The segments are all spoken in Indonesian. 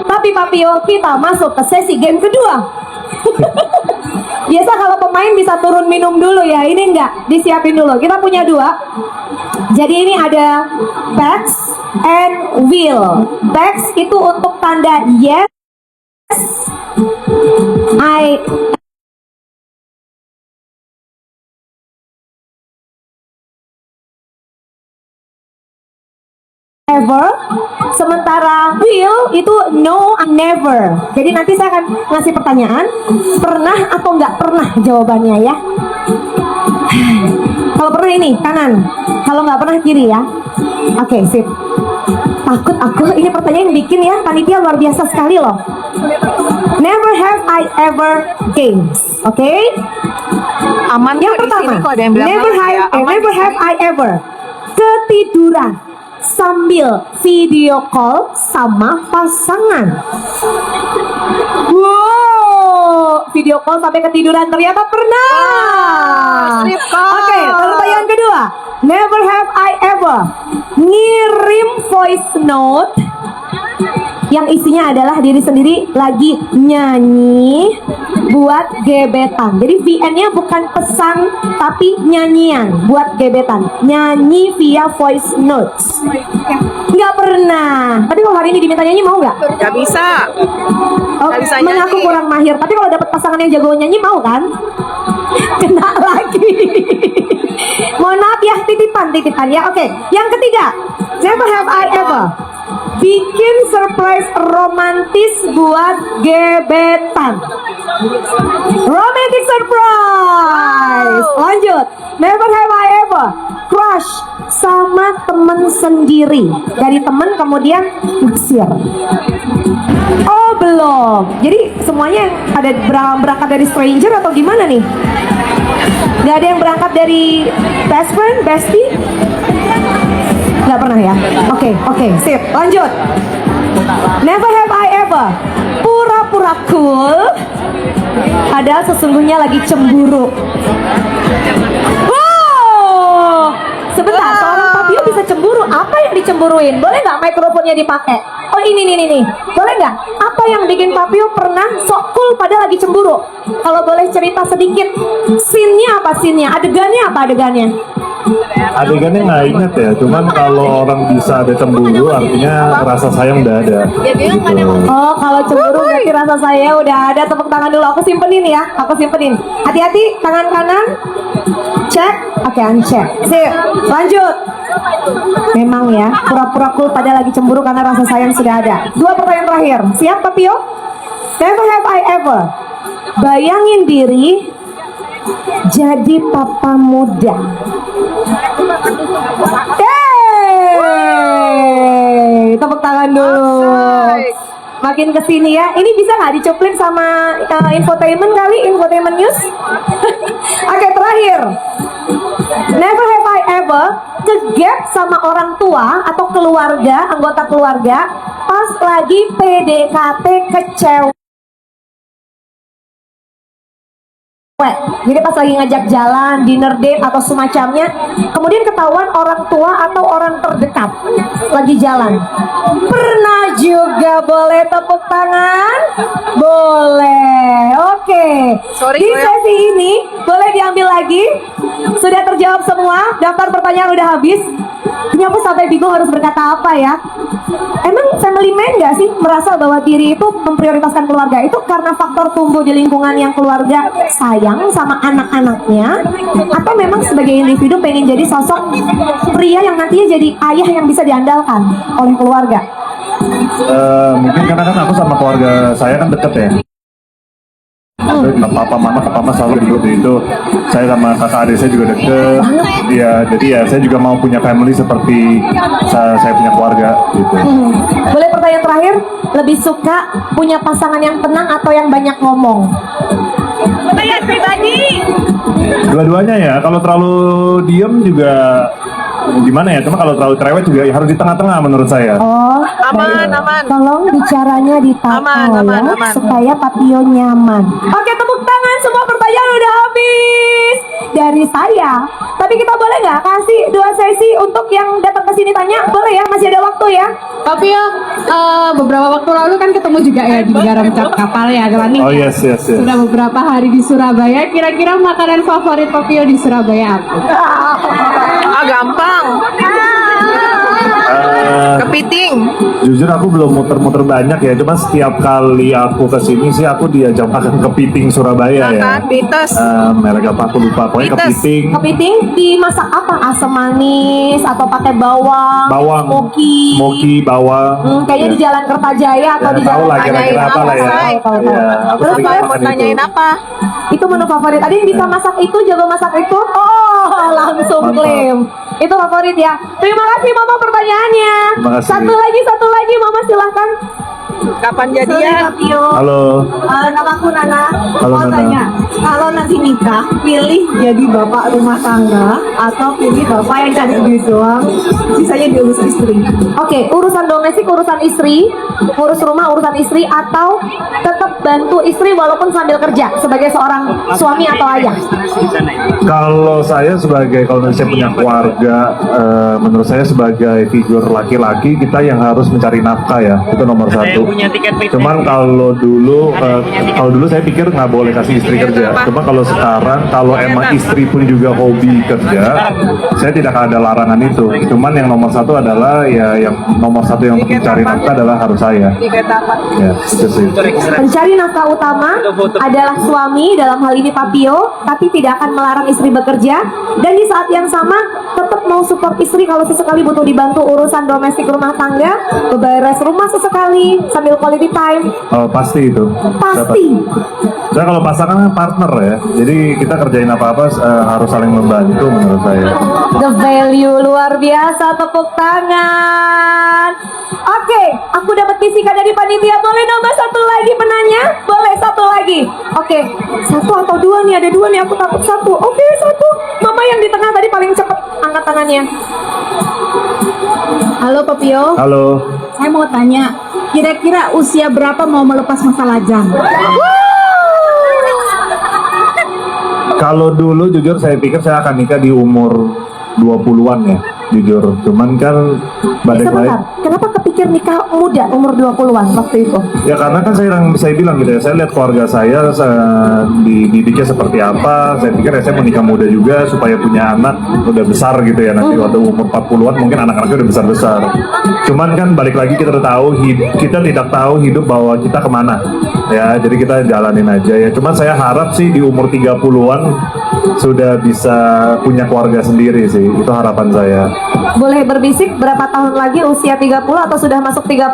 Tapi Papio, kita masuk ke sesi game kedua. Biasa kalau pemain bisa turun minum dulu ya, ini enggak, disiapin dulu. Kita punya dua. Jadi ini ada backs and will. Backs itu untuk tanda yes, I ever. Sementara will itu no, never. Jadi nanti saya akan ngasih pertanyaan, pernah atau nggak pernah jawabannya ya. Kalau pernah ini kanan, kalau nggak pernah kiri ya. Oke, sip. Takut aku, ini pertanyaan yang bikin ya panitia luar biasa sekali loh. Never have I ever games. Oke? Aman Yang kok di pertama, sini kok ada yang bilang never harus have, ya. Aman never di have sini. I ever ketiduran sambil video call sama pasangan. Wow, video call sampai ketiduran ternyata pernah. Strip call. Oke, pertanyaan kedua. Never have I ever ngirim voice note yang isinya adalah diri sendiri lagi nyanyi buat gebetan. Jadi VN-nya bukan pesan tapi nyanyian buat gebetan. Nyanyi via voice notes. Nggak pernah. Tapi kalau hari ini diminta nyanyi mau nggak? Gak bisa. Oh, Nggak bisa mengaku nyanyi. kurang mahir. Tapi kalau dapat pasangan yang jago nyanyi mau kan? Kena lagi. Mohon maaf ya, titipan ya. Oke, yang ketiga. Never have I ever bikin surprise romantis buat gebetan. Romantic surprise. Lanjut. Never have I ever crush sama temen sendiri. Dari temen kemudian naksir. Oh belum. Jadi semuanya yang ada berangkat dari stranger atau gimana nih? Gak ada yang berangkat dari best friend, bestie? Gak pernah ya? Oke, sip. Lanjut. Never have I ever pura-pura cool padahal sesungguhnya lagi cemburu. Wow, sebentar, seorang Fabio bisa cemburu. Apa yang dicemburuin? Boleh nggak mikrofonnya dipakai? Oh ini nih. Boleh nggak? Apa yang bikin Fabio pernah sok cool padahal lagi cemburu? Kalau boleh cerita sedikit, scene-nya apa scene-nya? Adegannya apa adegannya? Adegannya nggak inget ya, cuman kalau orang bisa ada cemburu artinya rasa sayang udah ada. Gitu. Oh, kalau cemburu berarti rasa saya udah ada. Tepuk tangan dulu, aku simpenin ya. Hati-hati, tangan kanan. Cek. Oke, uncek. Sip, lanjut. Memang ya, pura-pura cool pada lagi cemburu karena rasa sayang sudah ada. Dua pertanyaan terakhir. Siap, Papio? Never have I ever bayangin diri jadi papa muda. Hey, tepuk tangan dulu. Makin kesini ya. Ini bisa nggak dicuplin sama infotainment kali, infotainment news? Oke, terakhir. Never have I ever kegap sama orang tua atau keluarga, anggota keluarga pas lagi PDKT ke cewek. Jadi pas lagi ngajak jalan, dinner date atau semacamnya, kemudian ketahuan orang tua atau orang terdekat lagi jalan. Pernah juga, boleh tepuk tangan? Boleh. Oke. Sorry, Di gue- sesi ini boleh diambil lagi. Sudah terjawab semua. Daftar pertanyaan udah habis. Ini aku sampai bingung harus berkata apa ya. Emang family man gak sih merasa bahwa diri itu memprioritaskan keluarga itu karena faktor tumbuh di lingkungan yang keluarga sayang sama anak-anaknya, atau memang sebagai individu pengen jadi sosok pria yang nantinya jadi ayah yang bisa diandalkan oleh keluarga? Mungkin karena kan aku sama keluarga saya kan deket ya. Papa mama selalu dulu itu. Saya sama kakak adik saya juga deket. Ya, jadi ya saya juga mau punya family seperti saya punya keluarga gitu. Boleh pertanyaan terakhir, lebih suka punya pasangan yang tenang atau yang banyak ngomong? Pertanyaan pribadi. Dua-duanya ya. Kalau terlalu diem juga gimana ya? Cuma kalau terlalu cerewet juga harus di tengah-tengah menurut saya. Oh, Aman, baik. aman. Tolong bicaranya ditata Aman, ya, supaya Papio nyaman. Oke, tepuk tangan, semua pertanyaan udah habis. dari saya. Tapi kita boleh nggak kasih 2 sesi untuk yang datang ke sini tanya? Boleh ya, masih ada waktu ya. Tapi ya beberapa waktu lalu kan ketemu juga ya di Garam Cap Kapal ya, Grani. Oh yes. Sudah beberapa hari di Surabaya. Kira-kira makanan favorit Papio di Surabaya apa? Ah, gampang. Kepiting. Jujur aku belum muter-muter banyak ya, cuma setiap kali aku kesini sih aku diajak makan kepiting Surabaya ya. Makan pites. Merek apa aku lupa, pokoknya Pites. kepiting. Kepiting dimasak apa? Asam manis atau pakai bawang? Bawang, Smoky. bawang. Kayaknya di Jalan Kertajaya atau Ya, di tahu Jalan lah kira-kira apa lah ya. Tahu. Iya, aku Terus sering Mas, Mau makan itu. tanyain apa? itu menu favorit. Ada yang bisa masak itu, jago masak itu? Oh, langsung Mantap. klaim. Itu favorit ya. Terima kasih Mama pertanyaannya. Terima kasih. Satu lagi Mama silahkan. Kapan Sorry, jadian? Papio. Halo. Namaku Nana. Halo, Mau Nana. tanya, kalau nanti nikah, pilih jadi bapak rumah tangga atau pilih bapak yang cari duit doang, sisanya diurus istri? Oke, urusan domestik, urusan istri, urus rumah, urusan istri, atau tetap bantu istri walaupun sambil kerja sebagai seorang suami atau ayah? Kalau saya kalau saya punya keluarga, menurut saya sebagai figur laki-laki kita yang harus mencari nafkah ya, itu nomor satu. Cuman kalau dulu saya pikir nggak boleh kasih istri kerja. Cuma kalau sekarang, kalau emang istri pun juga hobi kerja, saya tidak ada larangan itu. Cuman yang nomor satu adalah yang untuk mencari nafkah adalah harus saya. Ya, itu sih. Pencari nafkah utama adalah suami, dalam hal ini Papio, tapi tidak akan melarang istri bekerja, dan di saat yang sama tetap mau support istri kalau sesekali butuh dibantu urusan domestik rumah tangga, beberes rumah sesekali sambil quality time. Oh, pasti itu. Pasti. Saya kalau pasangan kan partner ya, jadi kita kerjain apa-apa harus saling membantu menurut saya. The value luar biasa, tepuk tangan. Oke, aku dapat bisikan dari panitia. Boleh nambah satu lagi penanya? Boleh satu lagi. Oke, satu atau dua nih? Ada dua nih, aku takut satu. Oke, satu. Mama yang di tengah tadi paling cepet angkat tangannya. Halo Papio, Halo. saya mau tanya, kira-kira usia berapa mau melepas masa lajang? Kalau dulu jujur saya pikir saya akan nikah di umur 20-an ya, jujur. Cuman kan balik lagi. Sebentar, kenapa kepikir nikah muda umur 20-an waktu itu? Ya karena kan saya bilang gitu ya, saya lihat keluarga saya dididiknya seperti apa. Saya pikir saya mau nikah muda juga supaya punya anak udah besar gitu ya, nanti waktu umur 40-an mungkin anak-anaknya udah besar-besar. Cuman kan balik lagi kita udah tahu kita tidak tahu hidup bahwa kita kemana ya, jadi kita jalanin aja ya. Cuman saya harap sih di umur 30-an sudah bisa punya keluarga sendiri sih, itu harapan saya. Boleh berbisik berapa tahun lagi usia 30 atau sudah masuk 30?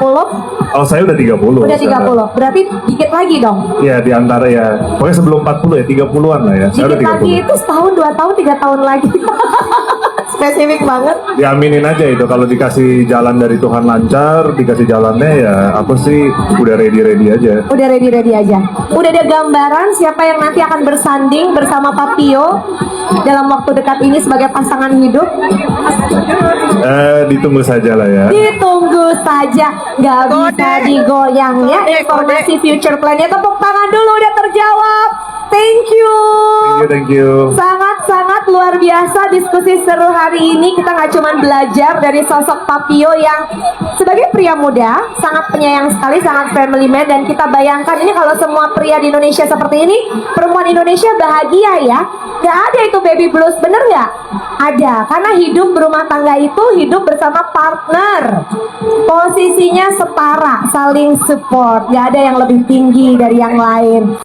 Oh, saya udah 30. Udah 30, sekarang. berarti dikit lagi dong. Ya, di antara ya, pokoknya sebelum 40 ya, 30-an lah ya. Saya udah Dikit lagi 30. itu setahun, 2 tahun, 3 tahun lagi. Spesifik banget. Diaminin aja itu, kalau dikasih jalan dari Tuhan lancar, dikasih jalannya ya, aku sih udah ready aja. Udah ready aja. Udah ada gambaran siapa yang nanti akan bersanding bersama Papio dalam waktu dekat ini sebagai pasangan hidup? Ditunggu saja lah ya. Ditunggu saja, nggak bisa digoyang ya. Kode. Informasi future plan-nya, tepuk tangan dulu udah terjawab. Thank you. Thank you. Sangat luar biasa diskusi seru hari ini. Kita nggak cuma belajar dari sosok Papio yang sebagai pria muda sangat penyayang sekali, sangat family man, dan kita bayangkan ini kalau semua pria di Indonesia seperti ini, perempuan Indonesia bahagia ya. Gak ada itu baby blues, bener nggak? Ada, karena hidup berumah tangga itu hidup bersama partner. Posisinya setara, saling support. Gak ada yang lebih tinggi dari yang lain.